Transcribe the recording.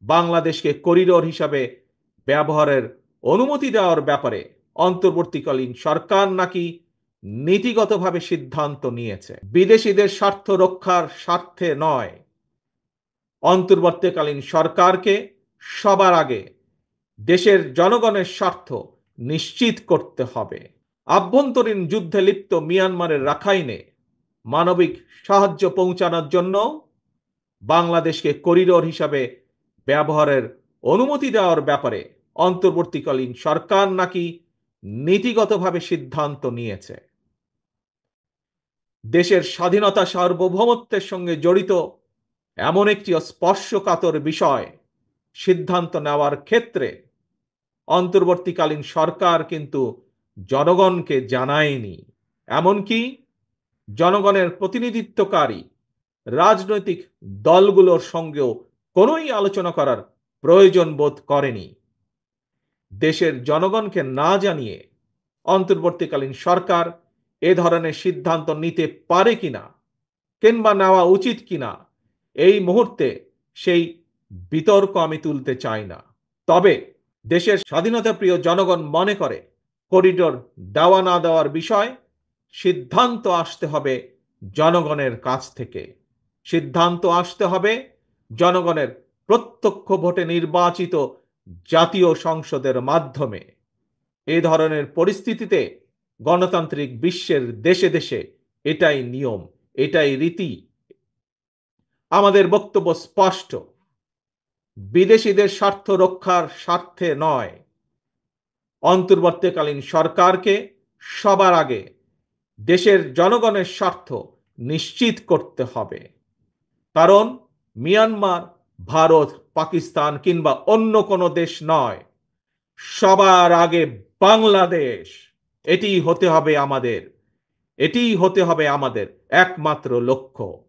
বাংলাদেশকে করিডোর হিসাবে ব্যবহারের অনুমতি দেওয়ার ব্যাপারে অন্তর্বর্তীকালীন সরকার নাকি নীতিগতভাবে সিদ্ধান্ত নিয়েছে। বিদেশিদের স্বার্থ রক্ষার স্বার্থে নয়, অন্তর্বর্তীকালীন সরকারকে সবার আগে দেশের জনগণের স্বার্থ নিশ্চিত করতে হবে। আভ্যন্তরীণ যুদ্ধে লিপ্ত মিয়ানমারের রাখাইনে মানবিক সাহায্য পৌঁছানোর জন্য বাংলাদেশকে করিডোর হিসাবে ব্যবহারের অনুমতি দেওয়ার ব্যাপারে অন্তর্বর্তীকালীন সরকার নাকি নীতিগতভাবে সিদ্ধান্ত নিয়েছে। দেশের স্বাধীনতা সার্বভৌমত্বের সঙ্গে জড়িত এমন একটি স্পর্শকাতর বিষয় সিদ্ধান্ত নেওয়ার ক্ষেত্রে অন্তর্বর্তীকালীন সরকার কিন্তু জনগণকে জানায়নি। এমনকি জনগণের প্রতিনিধিত্বকারী রাজনৈতিক দলগুলোর সঙ্গেও কোনোই আলোচনা করার প্রয়োজন বোধ করেনি। দেশের জনগণকে না জানিয়ে অন্তর্বর্তীকালীন সরকার এ ধরনের সিদ্ধান্ত নিতে পারে কিনা কিংবা নেওয়া উচিত কিনা এই মুহূর্তে সেই বিতর্ক আমি তুলতে চাই না। তবে দেশের স্বাধীনতা প্রিয় জনগণ মনে করে করিডোর দেওয়া না দেওয়ার বিষয় সিদ্ধান্ত আসতে হবে জনগণের কাছ থেকে। সিদ্ধান্ত আসতে হবে জনগণের প্রত্যক্ষ ভোটে নির্বাচিত জাতীয় সংসদের মাধ্যমে। এই ধরনের পরিস্থিতিতে গণতান্ত্রিক বিশ্বের দেশে দেশে এটাই নিয়ম, এটাই রীতি। আমাদের বক্তব্য স্পষ্ট, বিদেশিদের স্বার্থ রক্ষার স্বার্থে নয়, অন্তর্বর্তীকালীন সরকারকে সবার আগে দেশের জনগণের স্বার্থ নিশ্চিত করতে হবে। কারণ মিয়ানমার, ভারত, পাকিস্তান কিংবা অন্য কোনো দেশ নয়, সবার আগে বাংলাদেশ। এটিই হতে হবে আমাদের একমাত্র লক্ষ্য।